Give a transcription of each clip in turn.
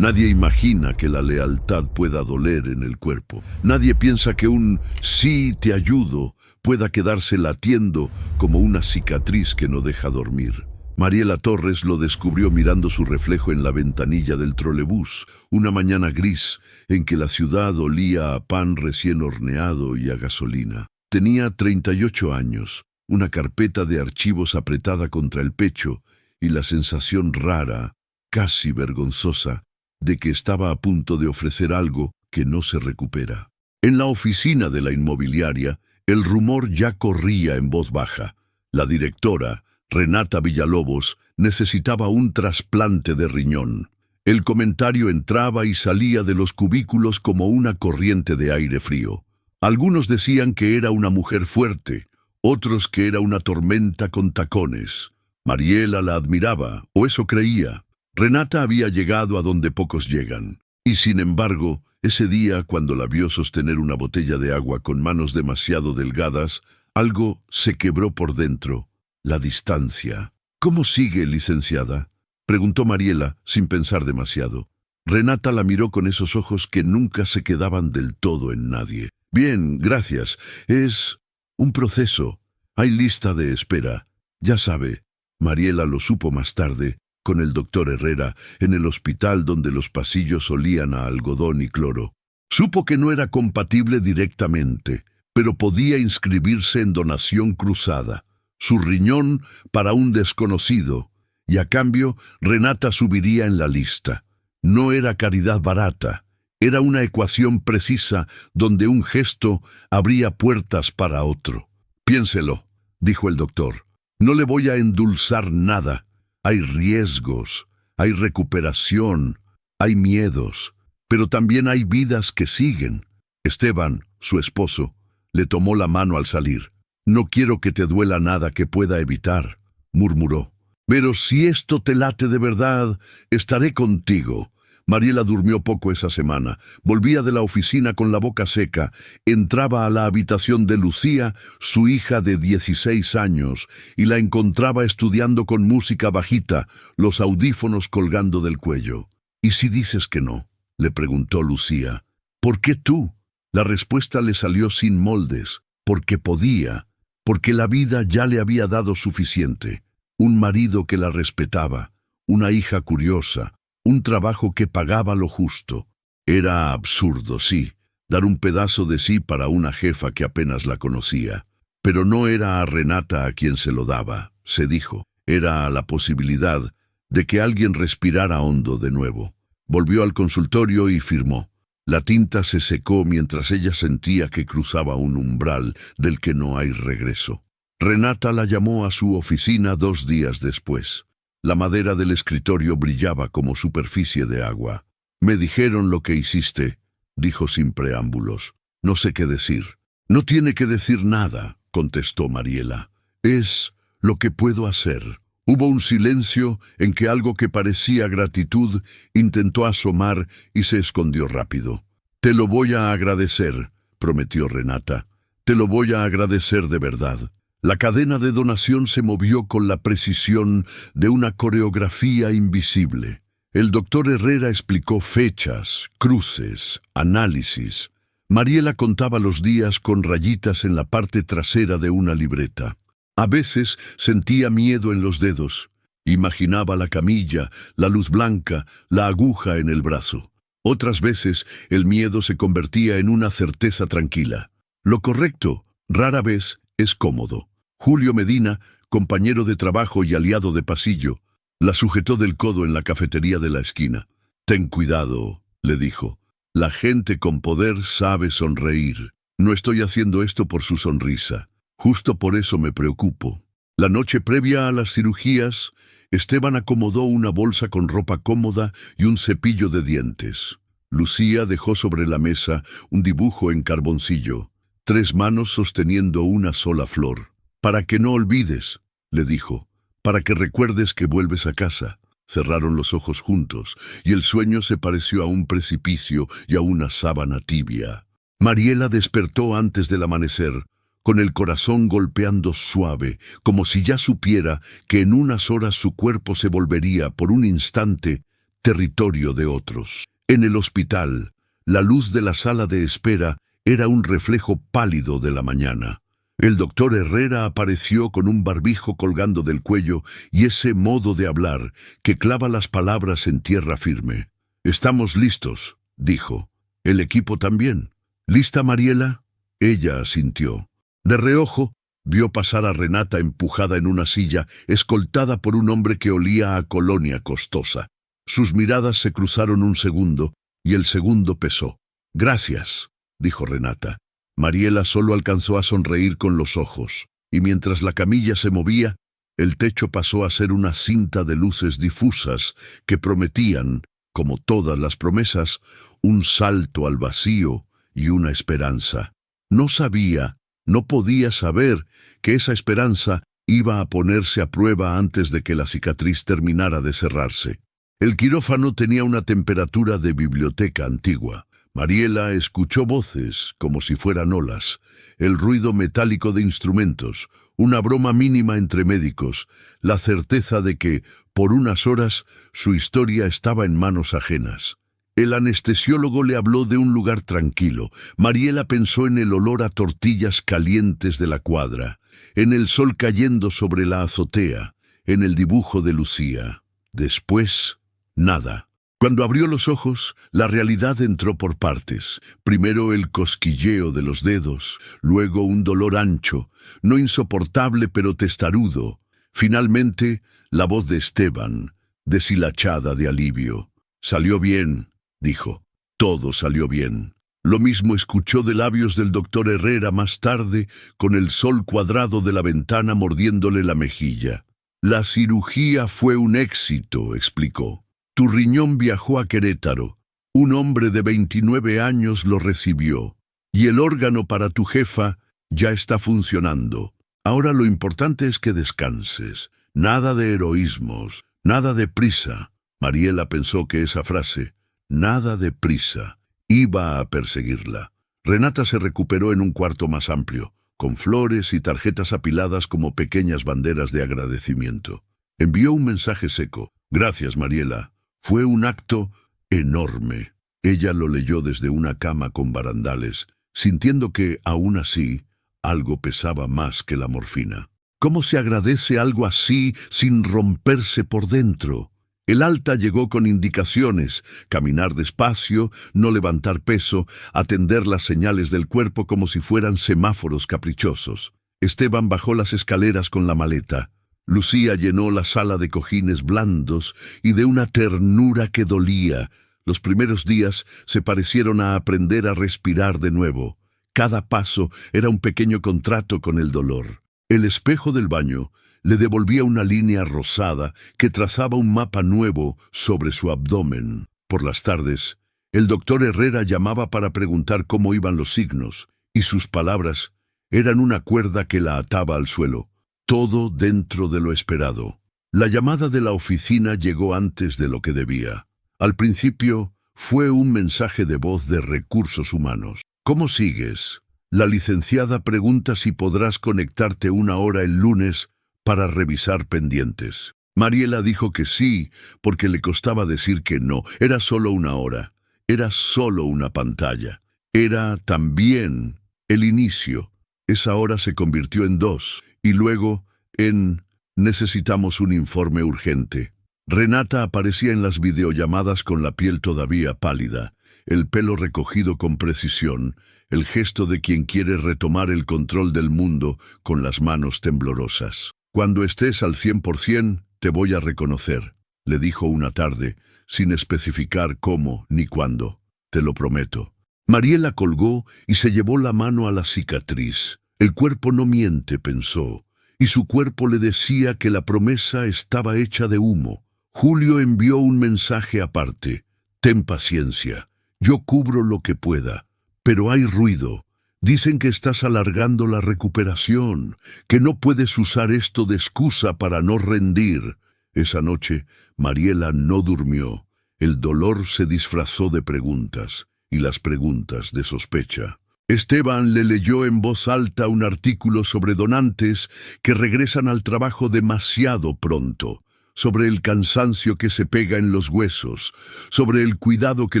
Nadie imagina que la lealtad pueda doler en el cuerpo. Nadie piensa que un "sí, te ayudo" pueda quedarse latiendo como una cicatriz que no deja dormir. Mariela Torres lo descubrió mirando su reflejo en la ventanilla del trolebús, una mañana gris en que la ciudad olía a pan recién horneado y a gasolina. Tenía 38 años, una carpeta de archivos apretada contra el pecho y la sensación rara, casi vergonzosa, de que estaba a punto de ofrecer algo que no se recupera. En la oficina de la inmobiliaria, el rumor ya corría en voz baja. La directora, Renata Villalobos, necesitaba un trasplante de riñón. El comentario entraba y salía de los cubículos como una corriente de aire frío. Algunos decían que era una mujer fuerte, otros que era una tormenta con tacones. Mariela la admiraba, o eso creía. Renata había llegado a donde pocos llegan. Y sin embargo, ese día, cuando la vio sostener una botella de agua con manos demasiado delgadas, algo se quebró por dentro. La distancia. ¿Cómo sigue, licenciada?, preguntó Mariela, sin pensar demasiado. Renata la miró con esos ojos que nunca se quedaban del todo en nadie. Bien, gracias. Es un proceso. Hay lista de espera. Ya sabe. Mariela lo supo más tarde, con el doctor Herrera, en el hospital donde los pasillos olían a algodón y cloro. Supo que no era compatible directamente, pero podía inscribirse en donación cruzada. Su riñón para un desconocido, y a cambio Renata subiría en la lista. No era caridad barata, era una ecuación precisa donde un gesto abría puertas para otro. Piénselo, dijo el doctor. No le voy a endulzar nada. Hay riesgos, hay recuperación, hay miedos, pero también hay vidas que siguen. Esteban, su esposo, le tomó la mano al salir. No quiero que te duela nada que pueda evitar, murmuró. Pero si esto te late de verdad, estaré contigo. Mariela durmió poco esa semana. Volvía de la oficina con la boca seca. Entraba a la habitación de Lucía, su hija de 16 años, y la encontraba estudiando con música bajita, los audífonos colgando del cuello. ¿Y si dices que no?, le preguntó Lucía. ¿Por qué tú? La respuesta le salió sin moldes. Porque podía. Porque la vida ya le había dado suficiente. Un marido que la respetaba, una hija curiosa, un trabajo que pagaba lo justo. Era absurdo, sí, dar un pedazo de sí para una jefa que apenas la conocía. Pero no era a Renata a quien se lo daba, se dijo. Era a la posibilidad de que alguien respirara hondo de nuevo. Volvió al consultorio y firmó. La tinta se secó mientras ella sentía que cruzaba un umbral del que no hay regreso. Renata la llamó a su oficina 2 días después. La madera del escritorio brillaba como superficie de agua. Me dijeron lo que hiciste, dijo sin preámbulos. No sé qué decir. No tiene que decir nada, contestó Mariela. Es lo que puedo hacer. Hubo un silencio en que algo que parecía gratitud intentó asomar y se escondió rápido. Te lo voy a agradecer, prometió Renata. Te lo voy a agradecer de verdad. La cadena de donación se movió con la precisión de una coreografía invisible. El doctor Herrera explicó fechas, cruces, análisis. Mariela contaba los días con rayitas en la parte trasera de una libreta. A veces sentía miedo en los dedos. Imaginaba la camilla, la luz blanca, la aguja en el brazo. Otras veces el miedo se convertía en una certeza tranquila. Lo correcto, rara vez, es cómodo. Julio Medina, compañero de trabajo y aliado de pasillo, la sujetó del codo en la cafetería de la esquina. Ten cuidado, le dijo. La gente con poder sabe sonreír. No estoy haciendo esto por su sonrisa. Justo por eso me preocupo. La noche previa a las cirugías, Esteban acomodó una bolsa con ropa cómoda y un cepillo de dientes. Lucía dejó sobre la mesa un dibujo en carboncillo, 3 manos sosteniendo una sola flor. Para que no olvides, le dijo, para que recuerdes que vuelves a casa. Cerraron los ojos juntos, y el sueño se pareció a un precipicio y a una sábana tibia. Mariela despertó antes del amanecer, con el corazón golpeando suave, como si ya supiera que en unas horas su cuerpo se volvería, por un instante, territorio de otros. En el hospital, la luz de la sala de espera era un reflejo pálido de la mañana. El doctor Herrera apareció con un barbijo colgando del cuello y ese modo de hablar que clava las palabras en tierra firme. «Estamos listos», dijo. «¿El equipo también? ¿Lista, Mariela?» Ella asintió. De reojo, vio pasar a Renata empujada en una silla, escoltada por un hombre que olía a colonia costosa. Sus miradas se cruzaron un segundo, y el segundo pesó. «Gracias», dijo Renata. Mariela solo alcanzó a sonreír con los ojos, y mientras la camilla se movía, el techo pasó a ser una cinta de luces difusas que prometían, como todas las promesas, un salto al vacío y una esperanza. No sabía, no podía saber que esa esperanza iba a ponerse a prueba antes de que la cicatriz terminara de cerrarse. El quirófano tenía una temperatura de biblioteca antigua. Mariela escuchó voces como si fueran olas, el ruido metálico de instrumentos, una broma mínima entre médicos, la certeza de que, por unas horas, su historia estaba en manos ajenas. El anestesiólogo le habló de un lugar tranquilo. Mariela pensó en el olor a tortillas calientes de la cuadra, en el sol cayendo sobre la azotea, en el dibujo de Lucía. Después, nada. Cuando abrió los ojos, la realidad entró por partes. Primero el cosquilleo de los dedos, luego un dolor ancho, no insoportable pero testarudo. Finalmente, la voz de Esteban, deshilachada de alivio. «Salió bien», dijo. «Todo salió bien». Lo mismo escuchó de labios del doctor Herrera más tarde, con el sol cuadrado de la ventana mordiéndole la mejilla. «La cirugía fue un éxito», explicó. «Tu riñón viajó a Querétaro. Un hombre de 29 años lo recibió. Y el órgano para tu jefa ya está funcionando. Ahora lo importante es que descanses. Nada de heroísmos, nada de prisa». Mariela pensó que esa frase, «nada de prisa», iba a perseguirla. Renata se recuperó en un cuarto más amplio, con flores y tarjetas apiladas como pequeñas banderas de agradecimiento. Envió un mensaje seco. «Gracias, Mariela. Fue un acto enorme». Ella lo leyó desde una cama con barandales, sintiendo que, aún así, algo pesaba más que la morfina. ¿Cómo se agradece algo así sin romperse por dentro? El alta llegó con indicaciones: caminar despacio, no levantar peso, atender las señales del cuerpo como si fueran semáforos caprichosos. Esteban bajó las escaleras con la maleta. Lucía llenó la sala de cojines blandos y de una ternura que dolía. Los primeros días se parecieron a aprender a respirar de nuevo. Cada paso era un pequeño contrato con el dolor. El espejo del baño le devolvía una línea rosada que trazaba un mapa nuevo sobre su abdomen. Por las tardes, el doctor Herrera llamaba para preguntar cómo iban los signos, y sus palabras eran una cuerda que la ataba al suelo. Todo dentro de lo esperado. La llamada de la oficina llegó antes de lo que debía. Al principio, fue un mensaje de voz de Recursos Humanos. «¿Cómo sigues? La licenciada pregunta si podrás conectarte una hora el lunes para revisar pendientes». Mariela dijo que sí, porque le costaba decir que no. Era solo una hora. Era solo una pantalla. Era también el inicio. Esa hora se convirtió en 2, y luego en «necesitamos un informe urgente». Renata aparecía en las videollamadas con la piel todavía pálida, el pelo recogido con precisión, el gesto de quien quiere retomar el control del mundo con las manos temblorosas. «Cuando estés al 100%, te voy a reconocer», le dijo una tarde, sin especificar cómo ni cuándo. «Te lo prometo». Mariela colgó y se llevó la mano a la cicatriz. El cuerpo no miente, pensó, y su cuerpo le decía que la promesa estaba hecha de humo. Julio envió un mensaje aparte: «Ten paciencia, yo cubro lo que pueda, pero hay ruido. Dicen que estás alargando la recuperación, que no puedes usar esto de excusa para no rendir». Esa noche, Mariela no durmió. El dolor se disfrazó de preguntas, y las preguntas de sospecha. Esteban le leyó en voz alta un artículo sobre donantes que regresan al trabajo demasiado pronto. sobre el cansancio que se pega en los huesos, sobre el cuidado que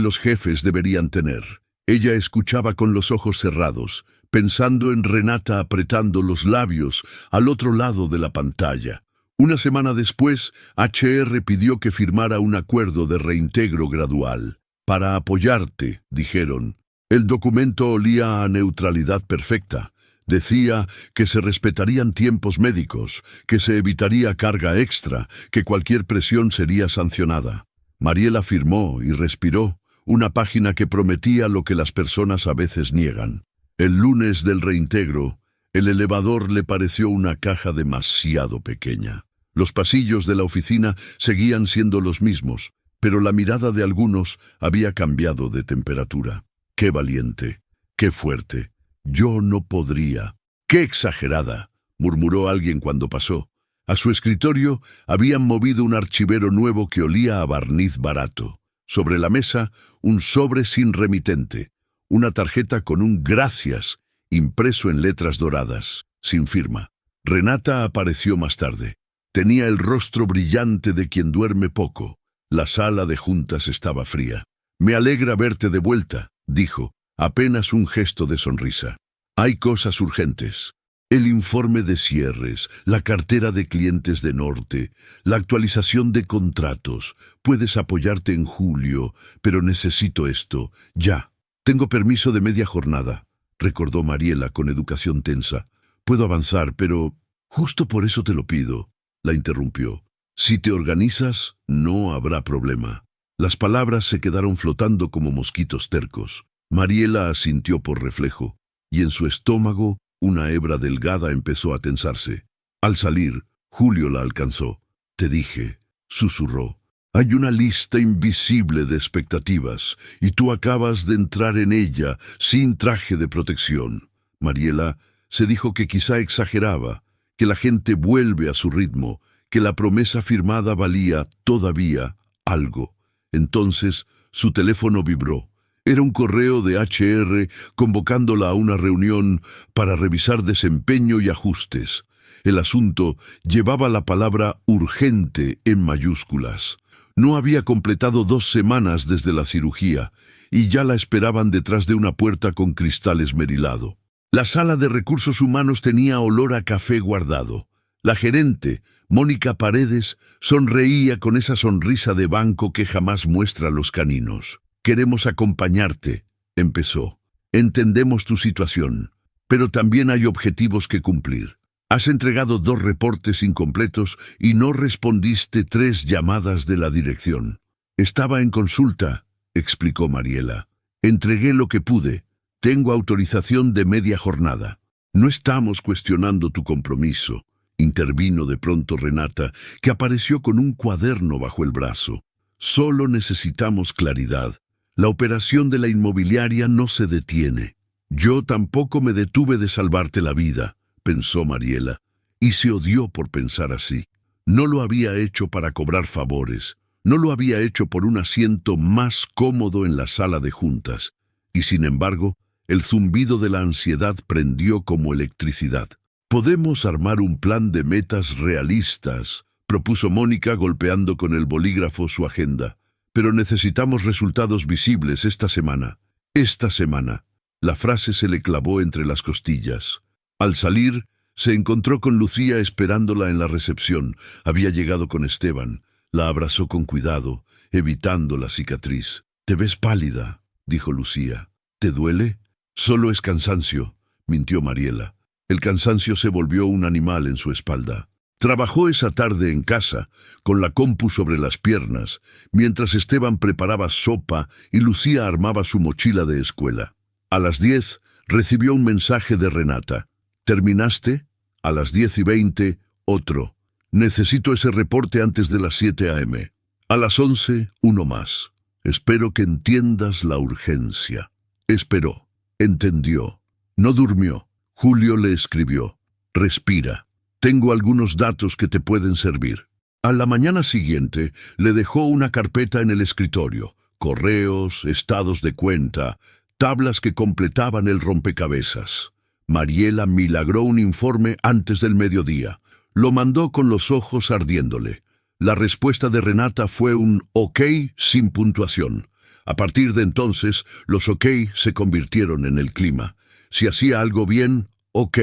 los jefes deberían tener. Ella escuchaba con los ojos cerrados, pensando en Renata apretando los labios al otro lado de la pantalla. Una semana después, HR pidió que firmara un acuerdo de reintegro gradual. Para apoyarte, dijeron. El documento olía a neutralidad perfecta. Decía que se respetarían tiempos médicos, que se evitaría carga extra, que cualquier presión sería sancionada. Mariela firmó y respiró, una página que prometía lo que las personas a veces niegan. El lunes del reintegro, el elevador le pareció una caja demasiado pequeña. Los pasillos de la oficina seguían siendo los mismos, pero la mirada de algunos había cambiado de temperatura. ¡Qué valiente! ¡Qué fuerte! Yo no podría. ¡Qué exagerada!, murmuró alguien cuando pasó. A su escritorio habían movido un archivero nuevo que olía a barniz barato. Sobre la mesa, un sobre sin remitente, una tarjeta con un gracias impreso en letras doradas, sin firma. Renata apareció más tarde. Tenía el rostro brillante de quien duerme poco. La sala de juntas estaba fría. «Me alegra verte de vuelta», dijo, apenas un gesto de sonrisa. «Hay cosas urgentes. El informe de cierres, la cartera de clientes de Norte, la actualización de contratos. Puedes apoyarte en julio, pero necesito esto, ya. Tengo permiso de media jornada», recordó Mariela con educación tensa. «Puedo avanzar, pero justo por eso te lo pido», la interrumpió. «Si te organizas, no habrá problema». Las palabras se quedaron flotando como mosquitos tercos. Mariela asintió por reflejo, y en su estómago una hebra delgada empezó a tensarse. Al salir, Julio la alcanzó. «Te dije», susurró, «hay una lista invisible de expectativas, y tú acabas de entrar en ella sin traje de protección». Mariela se dijo que quizá exageraba, que la gente vuelve a su ritmo, que la promesa firmada valía todavía algo. Entonces su teléfono vibró. Era un correo de HR convocándola a una reunión para revisar desempeño y ajustes. El asunto llevaba la palabra urgente en mayúsculas. No había completado 2 semanas desde la cirugía y ya la esperaban detrás de una puerta con cristal esmerilado. La sala de recursos humanos tenía olor a café guardado. La gerente, Mónica Paredes, sonreía con esa sonrisa de banco que jamás muestra los caninos. «Queremos acompañarte», empezó. «Entendemos tu situación, pero también hay objetivos que cumplir. Has entregado 2 reportes incompletos y no respondiste 3 llamadas de la dirección». «Estaba en consulta», explicó Mariela. «Entregué lo que pude. Tengo autorización de media jornada». «No estamos cuestionando tu compromiso», intervino de pronto Renata, que apareció con un cuaderno bajo el brazo. «Solo necesitamos claridad. La operación de la inmobiliaria no se detiene». «Yo tampoco me detuve de salvarte la vida», pensó Mariela, y se odió por pensar así. No lo había hecho para cobrar favores, no lo había hecho por un asiento más cómodo en la sala de juntas, y sin embargo, el zumbido de la ansiedad prendió como electricidad. «Podemos armar un plan de metas realistas», propuso Mónica golpeando con el bolígrafo su agenda. «Pero necesitamos resultados visibles esta semana». «Esta semana». La frase se le clavó entre las costillas. Al salir, se encontró con Lucía esperándola en la recepción. Había llegado con Esteban. La abrazó con cuidado, evitando la cicatriz. «Te ves pálida», dijo Lucía. «¿Te duele?» «Solo es cansancio», mintió Mariela. El cansancio se volvió un animal en su espalda. Trabajó esa tarde en casa, con la compu sobre las piernas, mientras Esteban preparaba sopa y Lucía armaba su mochila de escuela. A las 10 recibió un mensaje de Renata. «¿Terminaste?» A las 10:20, otro. «Necesito ese reporte antes de las 7 a.m. A las 11, uno más. Espero que entiendas la urgencia». Esperó. Entendió. No durmió. Julio le escribió: «Respira. Tengo algunos datos que te pueden servir». A la mañana siguiente le dejó una carpeta en el escritorio, correos, estados de cuenta, tablas que completaban el rompecabezas. Mariela milagró un informe antes del mediodía. Lo mandó con los ojos ardiéndole. La respuesta de Renata fue un ok sin puntuación. A partir de entonces, los ok se convirtieron en el clima. Si hacía algo bien, ok.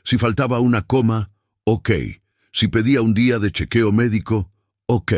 Si faltaba una coma, ok. Si pedía un día de chequeo médico, ok.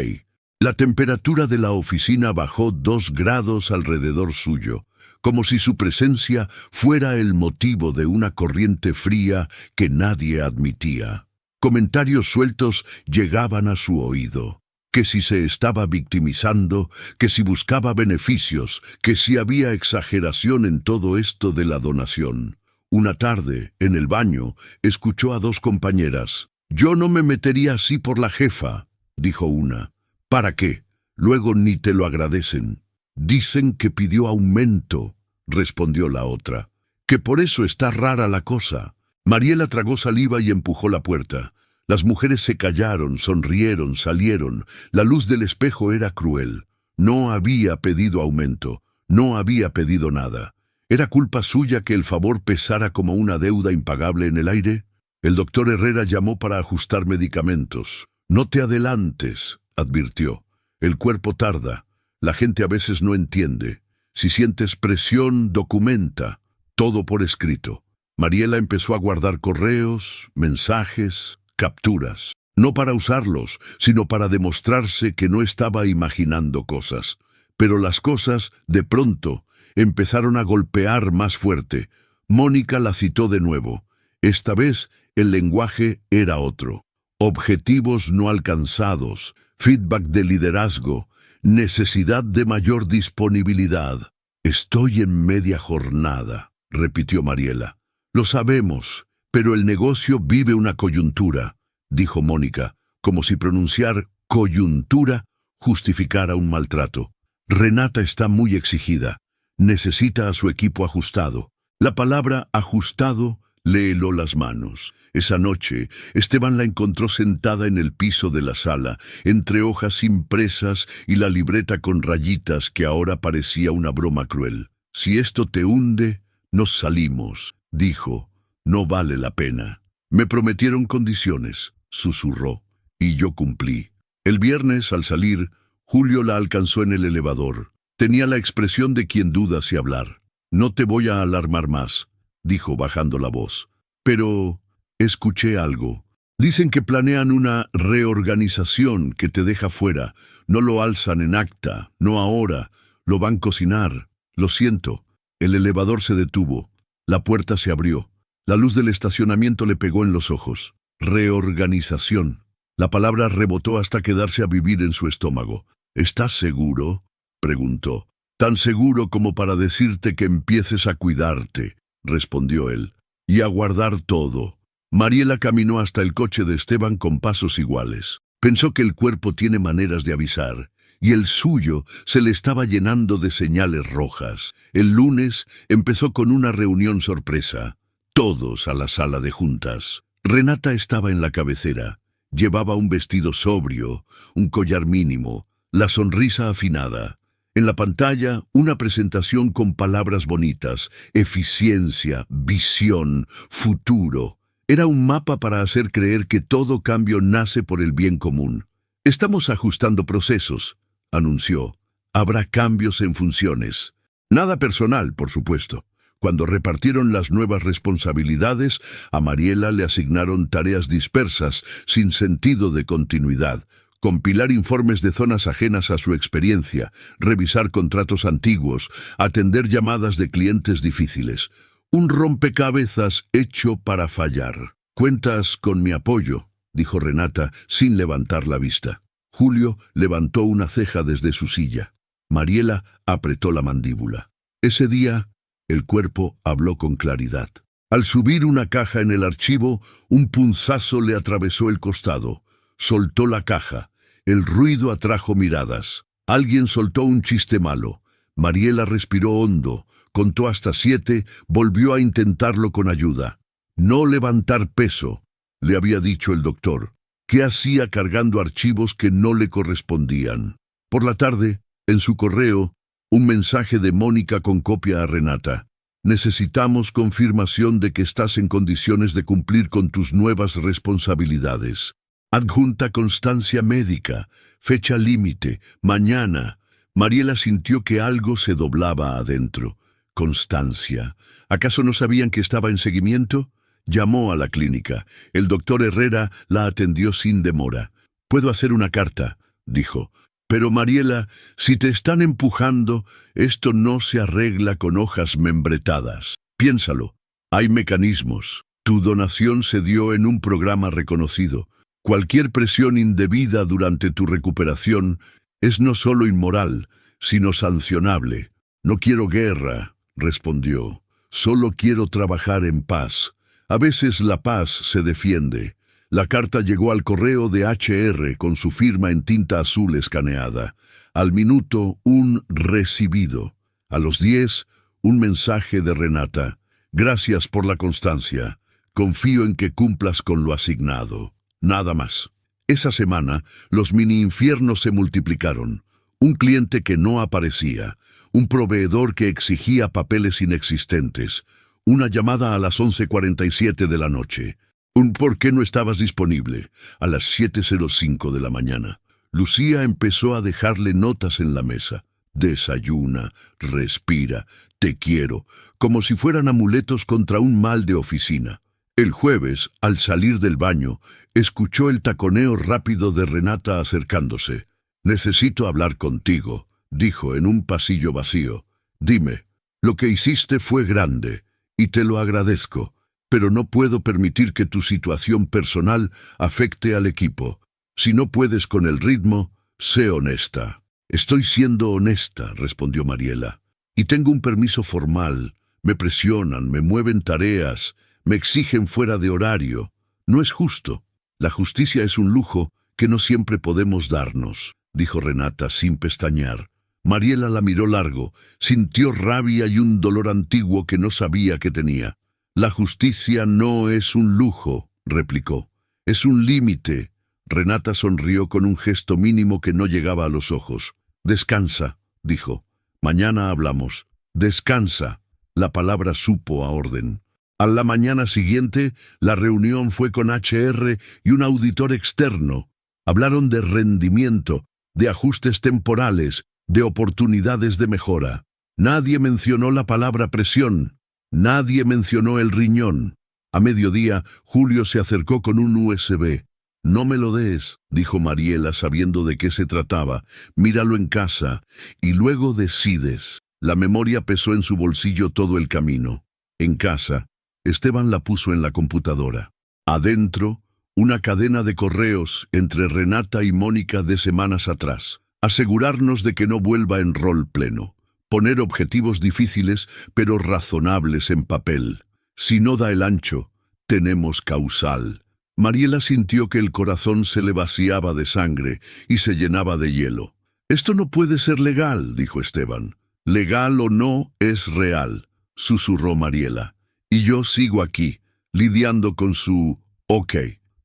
La temperatura de la oficina bajó 2 grados alrededor suyo, como si su presencia fuera el motivo de una corriente fría que nadie admitía. Comentarios sueltos llegaban a su oído. Que si se estaba victimizando, que si buscaba beneficios, que si había exageración en todo esto de la donación. Una tarde, en el baño, escuchó a 2 compañeras. «Yo no me metería así por la jefa», dijo una. «¿Para qué? Luego ni te lo agradecen». «Dicen que pidió aumento», respondió la otra. «Que por eso está rara la cosa». Mariela tragó saliva y empujó la puerta. Las mujeres se callaron, sonrieron, salieron. La luz del espejo era cruel. No había pedido aumento, no había pedido nada. ¿Era culpa suya que el favor pesara como una deuda impagable en el aire? El doctor Herrera llamó para ajustar medicamentos. «No te adelantes», advirtió. «El cuerpo tarda. La gente a veces no entiende. Si sientes presión, documenta. Todo por escrito». Mariela empezó a guardar correos, mensajes, capturas. No para usarlos, sino para demostrarse que no estaba imaginando cosas. Pero las cosas, de pronto, empezaron a golpear más fuerte. Mónica la citó de nuevo. Esta vez, el lenguaje era otro. Objetivos no alcanzados, feedback de liderazgo, necesidad de mayor disponibilidad. «Estoy en media jornada», repitió Mariela. «Lo sabemos, pero el negocio vive una coyuntura», dijo Mónica, como si pronunciar coyuntura justificara un maltrato. «Renata está muy exigida. Necesita a su equipo ajustado». La palabra ajustado le heló las manos. Esa noche, Esteban la encontró sentada en el piso de la sala, entre hojas impresas y la libreta con rayitas que ahora parecía una broma cruel. «Si esto te hunde, nos salimos», dijo. «No vale la pena». «Me prometieron condiciones», susurró, «y yo cumplí». El viernes, al salir, Julio la alcanzó en el elevador. Tenía la expresión de quien duda si hablar. «No te voy a alarmar más», dijo bajando la voz. «Pero escuché algo. Dicen que planean una reorganización que te deja fuera. No lo alzan en acta, no ahora. Lo van a cocinar. Lo siento». El elevador se detuvo. La puerta se abrió. La luz del estacionamiento le pegó en los ojos. Reorganización. La palabra rebotó hasta quedarse a vivir en su estómago. «¿Estás seguro?», preguntó. «Tan seguro como para decirte que empieces a cuidarte», respondió él. «Y a guardar todo». Mariela caminó hasta el coche de Esteban con pasos iguales. Pensó que el cuerpo tiene maneras de avisar, y el suyo se le estaba llenando de señales rojas. El lunes empezó con una reunión sorpresa. Todos a la sala de juntas. Renata estaba en la cabecera. Llevaba un vestido sobrio, un collar mínimo, la sonrisa afinada. En la pantalla, una presentación con palabras bonitas: eficiencia, visión, futuro. Era un mapa para hacer creer que todo cambio nace por el bien común. «Estamos ajustando procesos», anunció. «Habrá cambios en funciones. Nada personal, por supuesto». Cuando repartieron las nuevas responsabilidades, a Mariela le asignaron tareas dispersas, sin sentido de continuidad. Compilar informes de zonas ajenas a su experiencia, revisar contratos antiguos, atender llamadas de clientes difíciles. Un rompecabezas hecho para fallar. «Cuentas con mi apoyo», dijo Renata, sin levantar la vista. Julio levantó una ceja desde su silla. Mariela apretó la mandíbula. Ese día, el cuerpo habló con claridad. Al subir una caja en el archivo, un punzazo le atravesó el costado. Soltó la caja. El ruido atrajo miradas. Alguien soltó un chiste malo. Mariela respiró hondo, contó hasta 7, volvió a intentarlo con ayuda. «No levantar peso», le había dicho el doctor. ¿Qué hacía cargando archivos que no le correspondían? Por la tarde, en su correo, un mensaje de Mónica con copia a Renata. «Necesitamos confirmación de que estás en condiciones de cumplir con tus nuevas responsabilidades». Adjunta constancia médica, fecha límite, mañana. Mariela sintió que algo se doblaba adentro. Constancia. ¿Acaso no sabían que estaba en seguimiento? Llamó a la clínica. El doctor Herrera la atendió sin demora. «Puedo hacer una carta», dijo. «Pero Mariela, si te están empujando, esto no se arregla con hojas membretadas. Piénsalo. Hay mecanismos. Tu donación se dio en un programa reconocido. Cualquier presión indebida durante tu recuperación es no solo inmoral, sino sancionable». «No quiero guerra», respondió. «Solo quiero trabajar en paz. A veces la paz se defiende». La carta llegó al correo de HR con su firma en tinta azul escaneada. Al minuto, un recibido. A los 10, un mensaje de Renata. «Gracias por la constancia. Confío en que cumplas con lo asignado». Nada más. Esa semana, los mini infiernos se multiplicaron. Un cliente que no aparecía. Un proveedor que exigía papeles inexistentes. Una llamada a las 11:47 de la noche. Un «¿por qué no estabas disponible?» a las 7:05 de la mañana. Lucía empezó a dejarle notas en la mesa. «Desayuna, respira, te quiero», como si fueran amuletos contra un mal de oficina. El jueves, al salir del baño, escuchó el taconeo rápido de Renata acercándose. «Necesito hablar contigo», dijo en un pasillo vacío. «Dime, lo que hiciste fue grande, y te lo agradezco. Pero no puedo permitir que tu situación personal afecte al equipo. Si no puedes con el ritmo, sé honesta». «Estoy siendo honesta», respondió Mariela. «Y tengo un permiso formal. Me presionan, me mueven tareas, me exigen fuera de horario. No es justo. La justicia es un lujo que no siempre podemos darnos», dijo Renata sin pestañear. Mariela la miró largo, sintió rabia y un dolor antiguo que no sabía que tenía. «La justicia no es un lujo», replicó. «Es un límite». Renata sonrió con un gesto mínimo que no llegaba a los ojos. «Descansa», dijo. «Mañana hablamos». «Descansa». La palabra supo a orden. A la mañana siguiente, la reunión fue con HR y un auditor externo. Hablaron de rendimiento, de ajustes temporales, de oportunidades de mejora. Nadie mencionó la palabra presión. Nadie mencionó el riñón. A mediodía, Julio se acercó con un USB. «No me lo des», dijo Mariela sabiendo de qué se trataba. «Míralo en casa y luego decides». La memoria pesó en su bolsillo todo el camino. En casa, Esteban la puso en la computadora. Adentro, una cadena de correos entre Renata y Mónica de semanas atrás. Asegurarnos de que no vuelva en rol pleno. Poner objetivos difíciles pero razonables en papel. Si no da el ancho, tenemos causal. Mariela sintió que el corazón se le vaciaba de sangre y se llenaba de hielo. «Esto no puede ser legal», dijo Esteban. «Legal o no, es real», susurró Mariela. «Y yo sigo aquí, lidiando con su ok».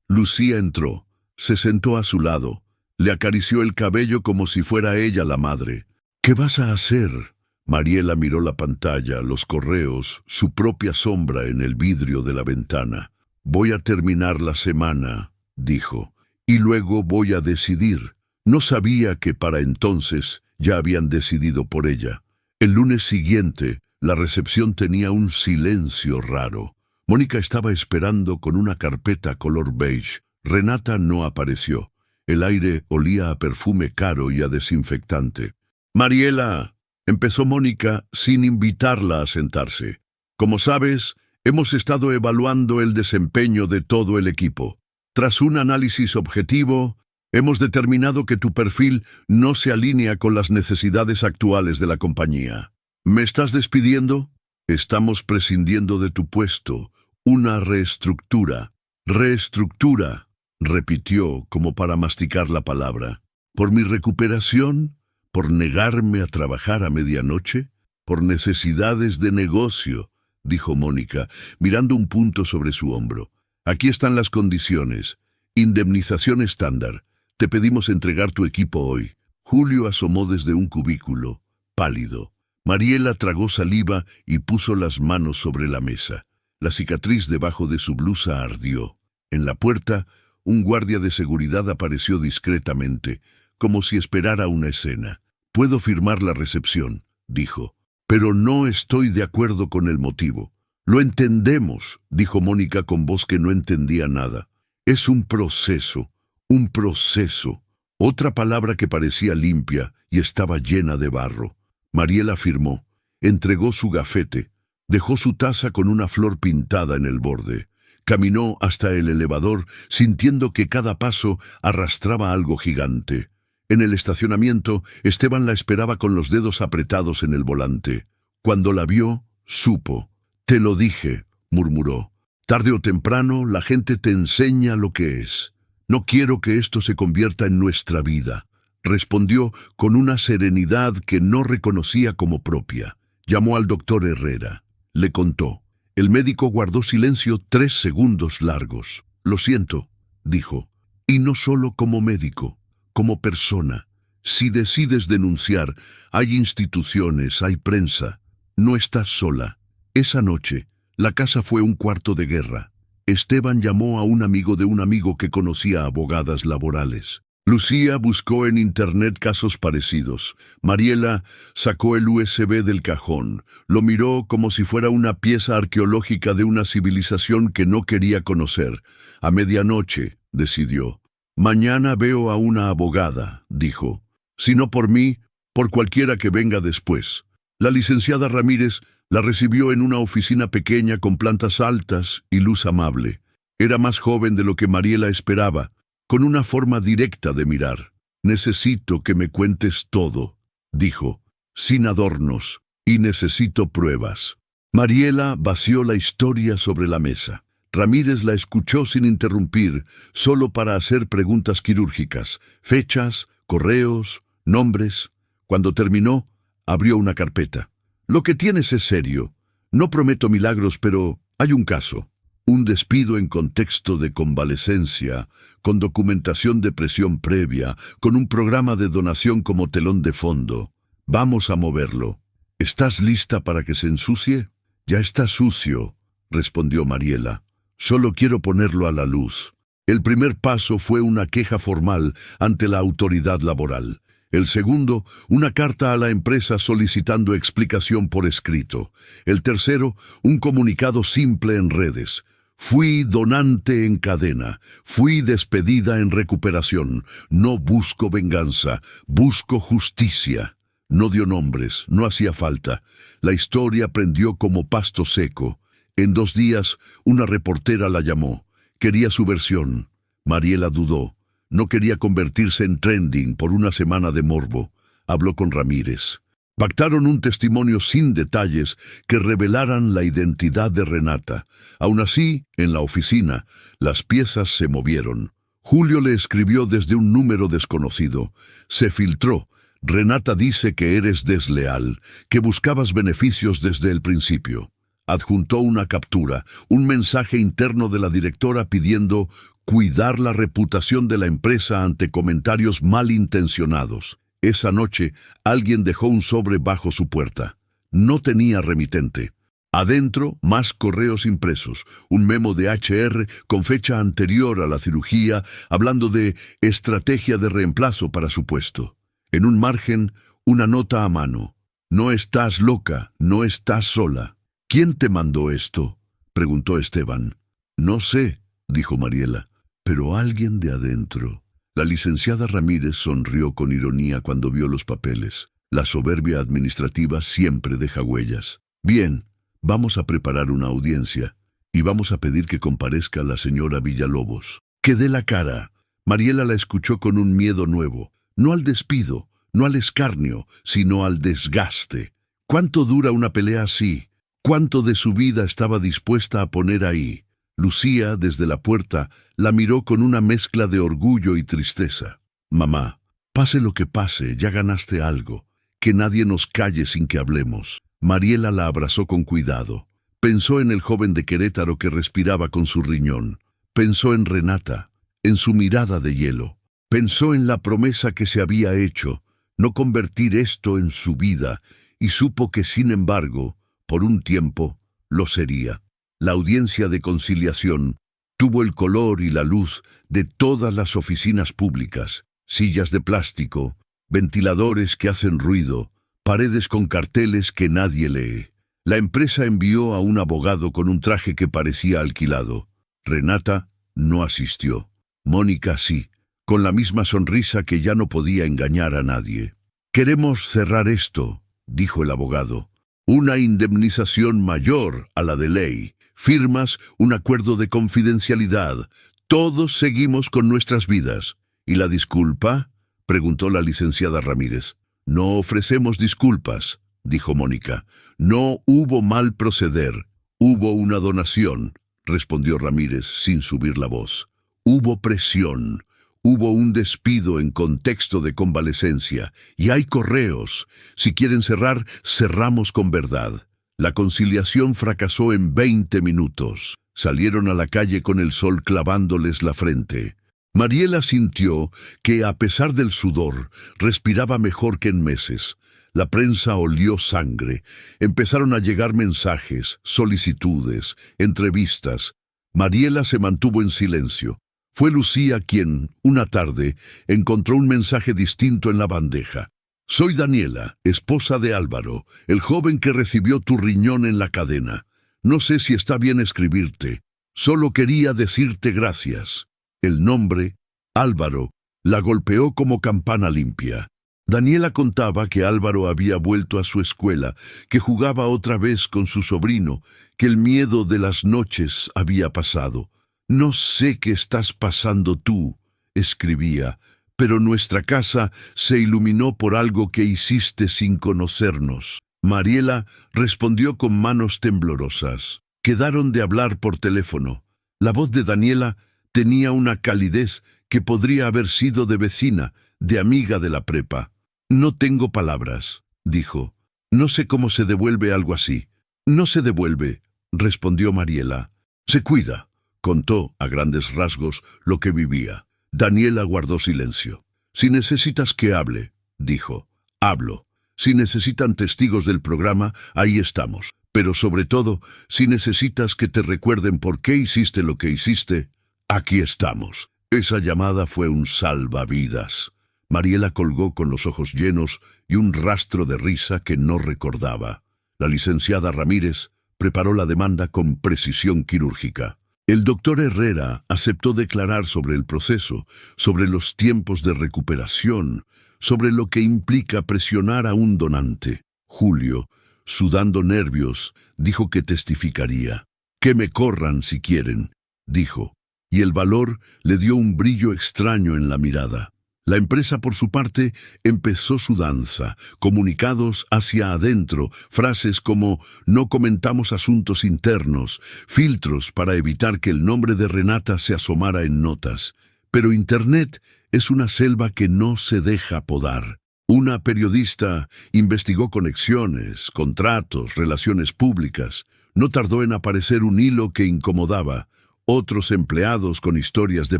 Lucía entró, se sentó a su lado, le acarició el cabello como si fuera ella la madre. «¿Qué vas a hacer?» Mariela miró la pantalla, los correos, su propia sombra en el vidrio de la ventana. «Voy a terminar la semana», dijo, «y luego voy a decidir». No sabía que para entonces ya habían decidido por ella. El lunes siguiente, la recepción tenía un silencio raro. Mónica estaba esperando con una carpeta color beige. Renata no apareció. El aire olía a perfume caro y a desinfectante. «Mariela», empezó Mónica sin invitarla a sentarse. «Como sabes, hemos estado evaluando el desempeño de todo el equipo. Tras un análisis objetivo, hemos determinado que tu perfil no se alinea con las necesidades actuales de la compañía. ¿Me estás despidiendo? Estamos prescindiendo de tu puesto. Una reestructura». «Reestructura», repitió como para masticar la palabra. «¿Por mi recuperación? ¿Por negarme a trabajar a medianoche? Por necesidades de negocio», dijo Mónica, mirando un punto sobre su hombro. «Aquí están las condiciones. Indemnización estándar. Te pedimos entregar tu equipo hoy». Julio asomó desde un cubículo, pálido. Mariela tragó saliva y puso las manos sobre la mesa. La cicatriz debajo de su blusa ardió. En la puerta, Un guardia de seguridad apareció discretamente, como si esperara una escena. «Puedo firmar la recepción», dijo, «pero no estoy de acuerdo con el motivo». «Lo entendemos», dijo Mónica con voz que no entendía nada. «Es un proceso, un proceso». Otra palabra que parecía limpia y estaba llena de barro. Mariela firmó, entregó su gafete, dejó su taza con una flor pintada en el borde. Caminó hasta el elevador, sintiendo que cada paso arrastraba algo gigante. En el estacionamiento, Esteban la esperaba con los dedos apretados en el volante. Cuando la vio, supo. «Te lo dije», murmuró. «Tarde o temprano, la gente te enseña lo que es. No quiero que esto se convierta en nuestra vida», respondió con una serenidad que no reconocía como propia. Llamó al doctor Herrera. Le contó. El médico guardó silencio 3 segundos largos. «Lo siento», dijo. «Y no solo como médico, como persona. Si decides denunciar, hay instituciones, hay prensa. No estás sola». Esa noche, la casa fue un cuarto de guerra. Esteban llamó a un amigo de un amigo que conocía abogadas laborales. Lucía buscó en internet casos parecidos. Mariela sacó el USB del cajón. Lo miró como si fuera una pieza arqueológica de una civilización que no quería conocer. A medianoche, decidió. «Mañana veo a una abogada», dijo. «Si no por mí, por cualquiera que venga después». La licenciada Ramírez la recibió en una oficina pequeña con plantas altas y luz amable. Era más joven de lo que Mariela esperaba, con una forma directa de mirar. «Necesito que me cuentes todo», dijo, sin adornos, «y necesito pruebas». Mariela vació la historia sobre la mesa. Ramírez la escuchó sin interrumpir, solo para hacer preguntas quirúrgicas, fechas, correos, nombres. Cuando terminó, abrió una carpeta. «Lo que tienes es serio. No prometo milagros, pero hay un caso. Un despido en contexto de convalecencia, con documentación de presión previa, con un programa de donación como telón de fondo. Vamos a moverlo. ¿Estás lista para que se ensucie?» «Ya está sucio», respondió Mariela. «Solo quiero ponerlo a la luz». El primer paso fue una queja formal ante la autoridad laboral. El segundo, una carta a la empresa solicitando explicación por escrito. El tercero, un comunicado simple en redes. «Fui donante en cadena. Fui despedida en recuperación. No busco venganza. Busco justicia». No dio nombres, no hacía falta. La historia prendió como pasto seco. En 2 días, una reportera la llamó. Quería su versión. Mariela dudó. No quería convertirse en trending por una semana de morbo. Habló con Ramírez. Pactaron un testimonio sin detalles que revelaran la identidad de Renata. Aún así, en la oficina, las piezas se movieron. Julio le escribió desde un número desconocido. Se filtró. «Renata dice que eres desleal, que buscabas beneficios desde el principio». Adjuntó una captura, un mensaje interno de la directora pidiendo cuidar la reputación de la empresa ante comentarios malintencionados. Esa noche, alguien dejó un sobre bajo su puerta. No tenía remitente. Adentro, más correos impresos, un memo de HR con fecha anterior a la cirugía, hablando de estrategia de reemplazo para su puesto. En un margen, una nota a mano. «No estás loca, no estás sola». «¿Quién te mandó esto?», preguntó Esteban. «No sé», dijo Mariela, «pero alguien de adentro». La licenciada Ramírez sonrió con ironía cuando vio los papeles. La soberbia administrativa siempre deja huellas. «Bien, vamos a preparar una audiencia y vamos a pedir que comparezca la señora Villalobos. Que dé la cara». Mariela la escuchó con un miedo nuevo, no al despido, no al escarnio, sino al desgaste. ¿Cuánto dura una pelea así? ¿Cuánto de su vida estaba dispuesta a poner ahí? Lucía, desde la puerta, la miró con una mezcla de orgullo y tristeza. «Mamá, pase lo que pase, ya ganaste algo. Que nadie nos calle sin que hablemos». Mariela la abrazó con cuidado. Pensó en el joven de Querétaro que respiraba con su riñón. Pensó en Renata, en su mirada de hielo. Pensó en la promesa que se había hecho, no convertir esto en su vida, y supo que, sin embargo, por un tiempo, lo sería. La audiencia de conciliación Tuvo el color y la luz de todas las oficinas públicas, sillas de plástico, ventiladores que hacen ruido, paredes con carteles que nadie lee. La empresa envió a un abogado con un traje que parecía alquilado. Renata no asistió. Mónica sí, con la misma sonrisa que ya no podía engañar a nadie. «Queremos cerrar esto», dijo el abogado. «Una indemnización mayor a la de ley. Firmas un acuerdo de confidencialidad. Todos seguimos con nuestras vidas». «¿Y la disculpa?», preguntó la licenciada Ramírez. «No ofrecemos disculpas», dijo Mónica. «No hubo mal proceder. Hubo una donación», respondió Ramírez sin subir la voz. «Hubo presión. Hubo un despido en contexto de convalecencia. Y hay correos. Si quieren cerrar, cerramos con verdad». La conciliación fracasó en 20 minutos. Salieron a la calle con el sol clavándoles la frente. Mariela sintió que, a pesar del sudor, respiraba mejor que en meses. La prensa olió sangre. Empezaron a llegar mensajes, solicitudes, entrevistas. Mariela se mantuvo en silencio. Fue Lucía quien, una tarde, encontró un mensaje distinto en la bandeja. «Soy Daniela, esposa de Álvaro, el joven que recibió tu riñón en la cadena. No sé si está bien escribirte. Solo quería decirte gracias». El nombre, Álvaro, la golpeó como campana limpia. Daniela contaba que Álvaro había vuelto a su escuela, que jugaba otra vez con su sobrino, que el miedo de las noches había pasado. «No sé qué estás pasando tú», escribía, «pero nuestra casa se iluminó por algo que hiciste sin conocernos». Mariela respondió con manos temblorosas. Quedaron de hablar por teléfono. La voz de Daniela tenía una calidez que podría haber sido de vecina, de amiga de la prepa. «No tengo palabras», dijo. «No sé cómo se devuelve algo así». «No se devuelve», respondió Mariela. «Se cuida», contó a grandes rasgos lo que vivía. Daniela guardó silencio. «Si necesitas que hable», dijo, «hablo. Si necesitan testigos del programa, ahí estamos. Pero sobre todo, si necesitas que te recuerden por qué hiciste lo que hiciste, aquí estamos». Esa llamada fue un salvavidas. Mariela colgó con los ojos llenos y un rastro de risa que no recordaba. La licenciada Ramírez preparó la demanda con precisión quirúrgica. El doctor Herrera aceptó declarar sobre el proceso, sobre los tiempos de recuperación, sobre lo que implica presionar a un donante. Julio, sudando nervios, dijo que testificaría. «Que me corran si quieren», dijo, y el valor le dio un brillo extraño en la mirada. La empresa, por su parte, empezó su danza, comunicados hacia adentro, frases como «no comentamos asuntos internos», filtros para evitar que el nombre de Renata se asomara en notas. Pero Internet es una selva que no se deja podar. Una periodista investigó conexiones, contratos, relaciones públicas. No tardó en aparecer un hilo que incomodaba. Otros empleados con historias de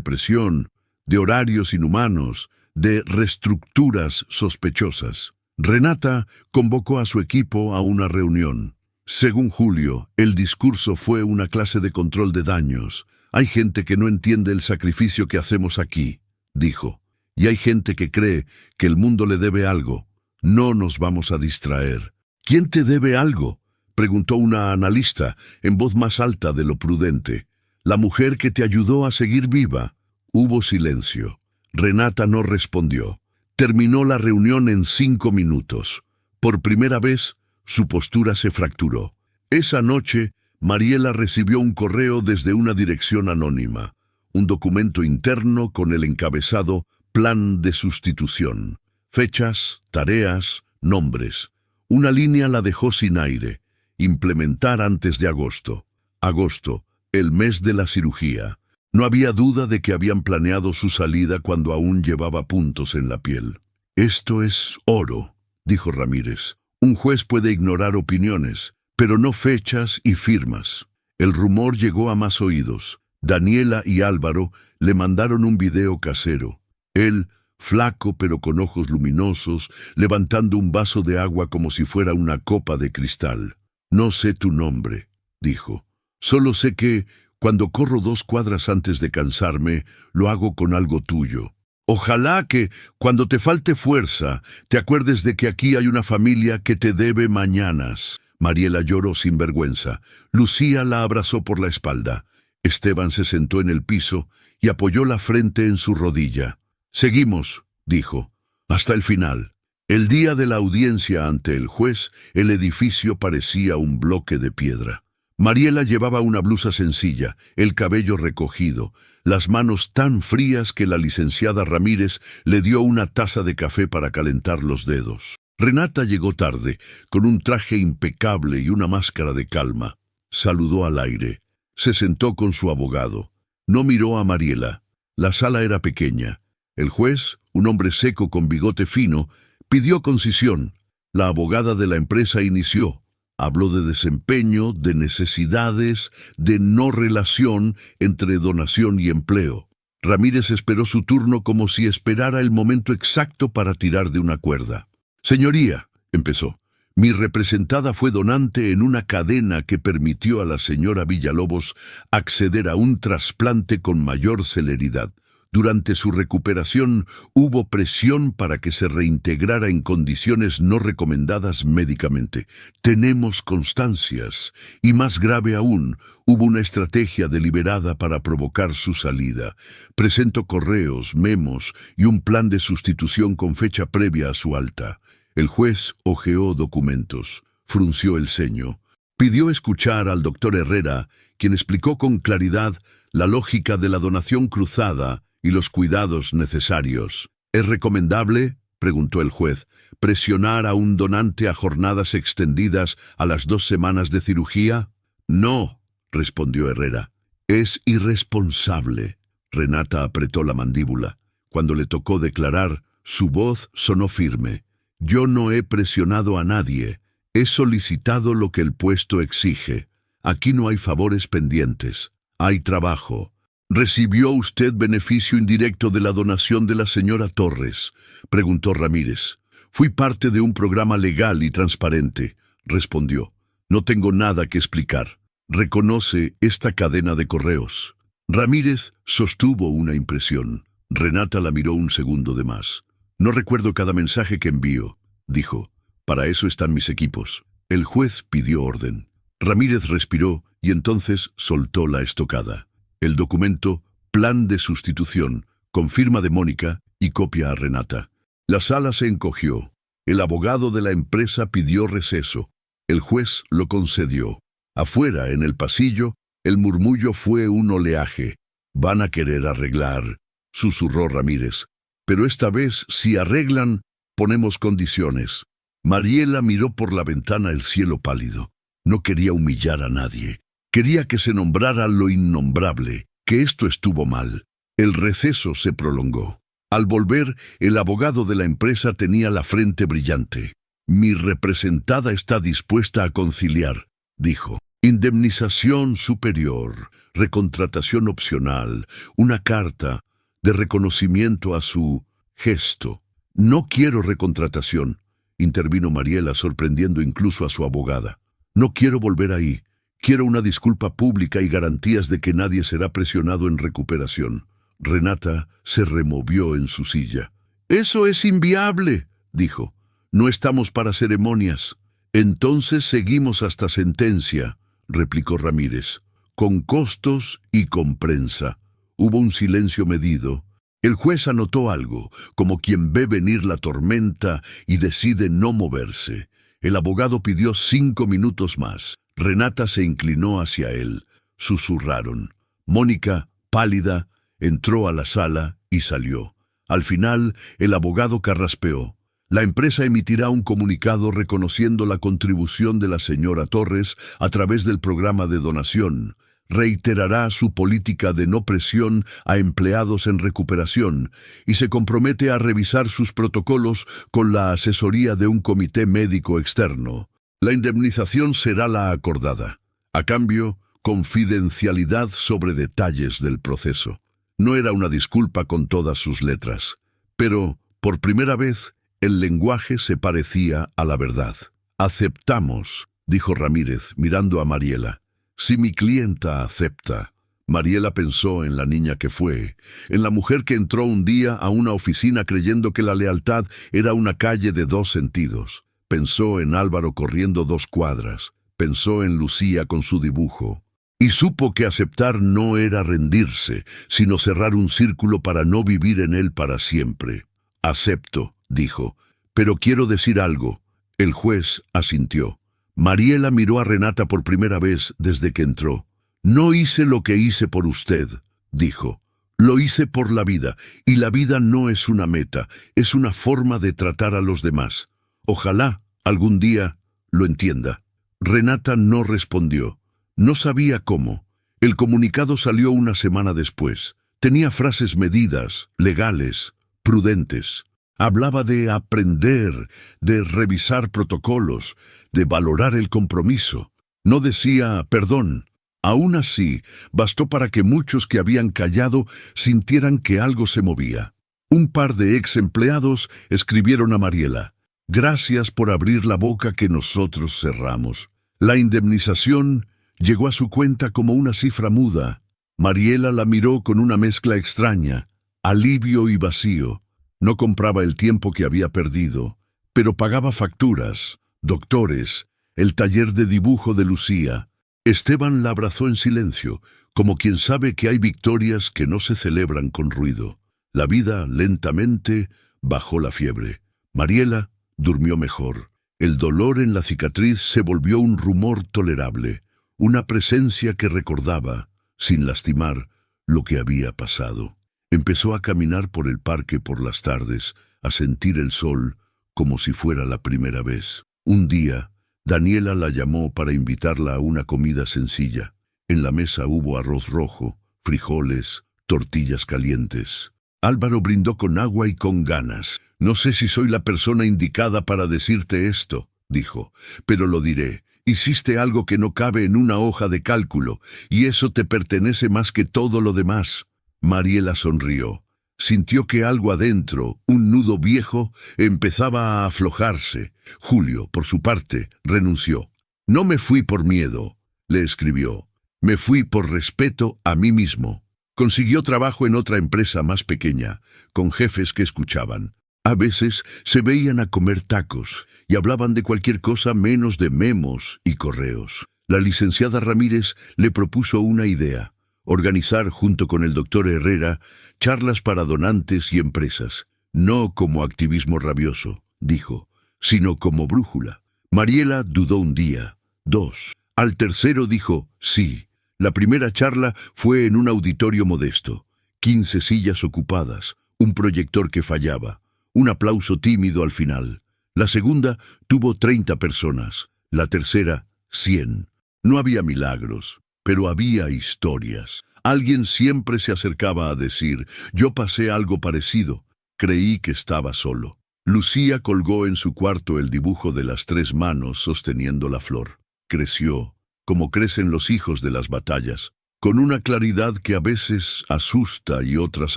presión, de horarios inhumanos, de reestructuras sospechosas. Renata convocó a su equipo a una reunión. Según Julio, el discurso fue una clase de control de daños. «Hay gente que no entiende el sacrificio que hacemos aquí», dijo. «Y hay gente que cree que el mundo le debe algo. No nos vamos a distraer». «¿Quién te debe algo?», preguntó una analista, en voz más alta de lo prudente. «La mujer que te ayudó a seguir viva». Hubo silencio. Renata no respondió. Terminó la reunión en 5 minutos. Por primera vez, su postura se fracturó. Esa noche, Mariela recibió un correo desde una dirección anónima, un documento interno con el encabezado «Plan de sustitución». Fechas, tareas, nombres. Una línea la dejó sin aire. Implementar antes de agosto. Agosto, el mes de la cirugía. No había duda de que habían planeado su salida cuando aún llevaba puntos en la piel. «Esto es oro», dijo Ramírez. «Un juez puede ignorar opiniones, pero no fechas y firmas». El rumor llegó a más oídos. Daniela y Álvaro le mandaron un video casero. Él, flaco pero con ojos luminosos, levantando un vaso de agua como si fuera una copa de cristal. «No sé tu nombre», dijo. «Solo sé que, Cuando corro 2 cuadras antes de cansarme, lo hago con algo tuyo. Ojalá que, cuando te falte fuerza, te acuerdes de que aquí hay una familia que te debe mañanas. Mariela lloró sin vergüenza. Lucía la abrazó por la espalda. Esteban se sentó en el piso y apoyó la frente en su rodilla. Seguimos, dijo, hasta el final. El día de la audiencia ante el juez, el edificio parecía un bloque de piedra. Mariela llevaba una blusa sencilla, el cabello recogido, las manos tan frías que la licenciada Ramírez le dio una taza de café para calentar los dedos. Renata llegó tarde, con un traje impecable y una máscara de calma. Saludó al aire. Se sentó con su abogado. No miró a Mariela. La sala era pequeña. El juez, un hombre seco con bigote fino, pidió concisión. La abogada de la empresa inició. Habló de desempeño, de necesidades, de no relación entre donación y empleo. Ramírez esperó su turno como si esperara el momento exacto para tirar de una cuerda. Señoría, empezó, mi representada fue donante en una cadena que permitió a la señora Villalobos acceder a un trasplante con mayor celeridad. Durante su recuperación hubo presión para que se reintegrara en condiciones no recomendadas médicamente. Tenemos constancias, y más grave aún, hubo una estrategia deliberada para provocar su salida. Presento correos, memos y un plan de sustitución con fecha previa a su alta. El juez hojeó documentos, frunció el ceño. Pidió escuchar al doctor Herrera, quien explicó con claridad la lógica de la donación cruzada y los cuidados necesarios. ¿Es recomendable, preguntó el juez, presionar a un donante a jornadas extendidas a las 2 semanas de cirugía? No, respondió Herrera. Es irresponsable. Renata apretó la mandíbula. Cuando le tocó declarar, su voz sonó firme. Yo no he presionado a nadie. He solicitado lo que el puesto exige. Aquí no hay favores pendientes. Hay trabajo. ¿Recibió usted beneficio indirecto de la donación de la señora Torres?, preguntó Ramírez. Fui parte de un programa legal y transparente, respondió. No tengo nada que explicar. ¿Reconoce esta cadena de correos? Ramírez sostuvo una impresión. Renata la miró un segundo de más. No recuerdo cada mensaje que envío, dijo. Para eso están mis equipos. El juez pidió orden. Ramírez respiró y entonces soltó la estocada. El documento, plan de sustitución, con firma de Mónica y copia a Renata. La sala se encogió. El abogado de la empresa pidió receso. El juez lo concedió. Afuera, en el pasillo, el murmullo fue un oleaje. Van a querer arreglar, susurró Ramírez. Pero esta vez, si arreglan, ponemos condiciones. Mariela miró por la ventana el cielo pálido. No quería humillar a nadie. Quería que se nombrara lo innombrable, que esto estuvo mal. El receso se prolongó. Al volver, el abogado de la empresa tenía la frente brillante. Mi representada está dispuesta a conciliar, dijo. Indemnización superior, recontratación opcional, una carta de reconocimiento a su gesto. No quiero recontratación, intervino Mariela, sorprendiendo incluso a su abogada. No quiero volver ahí. Quiero una disculpa pública y garantías de que nadie será presionado en recuperación. Renata se removió en su silla. Eso es inviable, dijo. No estamos para ceremonias. Entonces seguimos hasta sentencia, replicó Ramírez, con costos y con prensa. Hubo un silencio medido. El juez anotó algo, como quien ve venir la tormenta y decide no moverse. El abogado pidió 5 minutos más. Renata se inclinó hacia él. Susurraron. Mónica, pálida, entró a la sala y salió. Al final, el abogado carraspeó. La empresa emitirá un comunicado reconociendo la contribución de la señora Torres a través del programa de donación. Reiterará su política de no presión a empleados en recuperación y se compromete a revisar sus protocolos con la asesoría de un comité médico externo. La indemnización será la acordada. A cambio, confidencialidad sobre detalles del proceso. No era una disculpa con todas sus letras, pero, por primera vez, el lenguaje se parecía a la verdad. Aceptamos, dijo Ramírez, mirando a Mariela. Si mi clienta acepta, Mariela pensó en la niña que fue, en la mujer que entró un día a una oficina creyendo que la lealtad era una calle de dos sentidos. Pensó en Álvaro corriendo 2 cuadras, pensó en Lucía con su dibujo, y supo que aceptar no era rendirse, sino cerrar un círculo para no vivir en él para siempre. «Acepto», dijo, «pero quiero decir algo». El juez asintió. Mariela miró a Renata por primera vez desde que entró. «No hice lo que hice por usted», dijo. «Lo hice por la vida, y la vida no es una meta, es una forma de tratar a los demás. Ojalá algún día lo entienda». Renata no respondió. No sabía cómo. El comunicado salió una semana después. Tenía frases medidas, legales, prudentes. Hablaba de aprender, de revisar protocolos, de valorar el compromiso. No decía perdón. Aún así, bastó para que muchos que habían callado sintieran que algo se movía. Un par de ex empleados escribieron a Mariela: «Gracias por abrir la boca que nosotros cerramos». La indemnización llegó a su cuenta como una cifra muda. Mariela la miró con una mezcla extraña, alivio y vacío. No compraba el tiempo que había perdido, pero pagaba facturas, doctores, el taller de dibujo de Lucía. Esteban la abrazó en silencio, como quien sabe que hay victorias que no se celebran con ruido. La vida lentamente bajó la fiebre. Mariela durmió mejor. El dolor en la cicatriz se volvió un rumor tolerable, una presencia que recordaba, sin lastimar, lo que había pasado. Empezó a caminar por el parque por las tardes, a sentir el sol como si fuera la primera vez. Un día, Daniela la llamó para invitarla a una comida sencilla. En la mesa hubo arroz rojo, frijoles, tortillas calientes. Álvaro brindó con agua y con ganas. «No sé si soy la persona indicada para decirte esto», dijo, «pero lo diré. Hiciste algo que no cabe en una hoja de cálculo, y eso te pertenece más que todo lo demás». Mariela sonrió. Sintió que algo adentro, un nudo viejo, empezaba a aflojarse. Julio, por su parte, renunció. «No me fui por miedo», le escribió. «Me fui por respeto a mí mismo». Consiguió trabajo en otra empresa más pequeña, con jefes que escuchaban. A veces se veían a comer tacos y hablaban de cualquier cosa menos de memos y correos. La licenciada Ramírez le propuso una idea: organizar junto con el doctor Herrera charlas para donantes y empresas. «No como activismo rabioso», dijo, «sino como brújula». Mariela dudó un día, 2. Al tercero dijo sí. La primera charla fue en un auditorio modesto. 15 sillas ocupadas, un proyector que fallaba, un aplauso tímido al final. La segunda tuvo 30 personas, la tercera 100. No había milagros, pero había historias. Alguien siempre se acercaba a decir: «Yo pasé algo parecido, creí que estaba solo». Lucía colgó en su cuarto el dibujo de las 3 manos sosteniendo la flor. Creció, como crecen los hijos de las batallas, con una claridad que a veces asusta y otras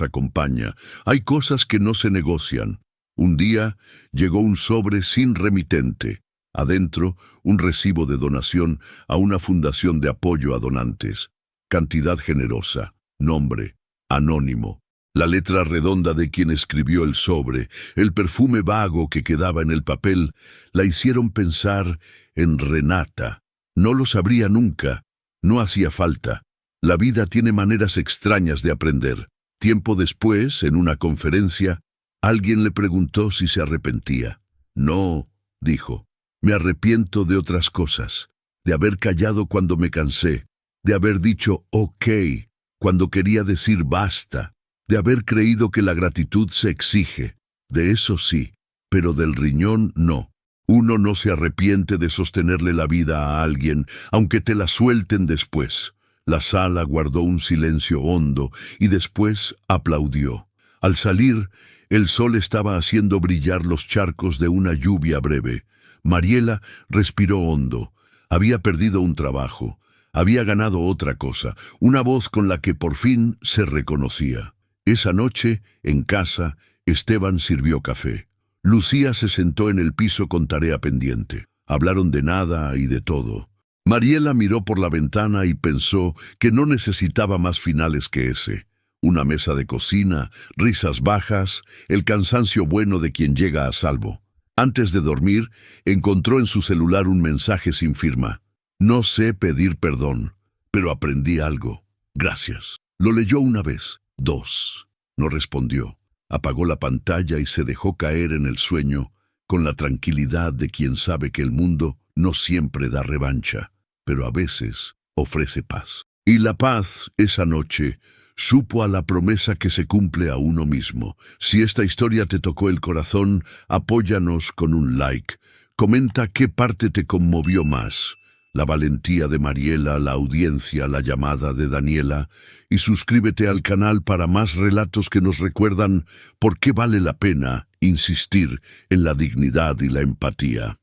acompaña. Hay cosas que no se negocian. Un día llegó un sobre sin remitente. Adentro, un recibo de donación a una fundación de apoyo a donantes. Cantidad generosa. Nombre: anónimo. La letra redonda de quien escribió el sobre, el perfume vago que quedaba en el papel, la hicieron pensar en Renata. No lo sabría nunca. No hacía falta. La vida tiene maneras extrañas de aprender. Tiempo después, en una conferencia, alguien le preguntó si se arrepentía. «No», dijo, «me arrepiento de otras cosas, de haber callado cuando me cansé, de haber dicho ok cuando quería decir basta, de haber creído que la gratitud se exige. De eso sí, pero del riñón no. Uno no se arrepiente de sostenerle la vida a alguien, aunque te la suelten después». La sala guardó un silencio hondo y después aplaudió. Al salir, el sol estaba haciendo brillar los charcos de una lluvia breve. Mariela respiró hondo. Había perdido un trabajo. Había ganado otra cosa, una voz con la que por fin se reconocía. Esa noche, en casa, Esteban sirvió café. Lucía se sentó en el piso con tarea pendiente. Hablaron de nada y de todo. Mariela miró por la ventana y pensó que no necesitaba más finales que ese. Una mesa de cocina, risas bajas, el cansancio bueno de quien llega a salvo. Antes de dormir, encontró en su celular un mensaje sin firma. No sé pedir perdón, pero aprendí algo. Gracias. Lo leyó una vez, dos. No respondió. Apagó la pantalla y se dejó caer en el sueño, con la tranquilidad de quien sabe que el mundo no siempre da revancha, pero a veces ofrece paz. Y la paz, esa noche, supo a la promesa que se cumple a uno mismo. Si esta historia te tocó el corazón, apóyanos con un like. Comenta qué parte te conmovió más. La valentía de Mariela, la audiencia, la llamada de Daniela. Y suscríbete al canal para más relatos que nos recuerdan por qué vale la pena insistir en la dignidad y la empatía.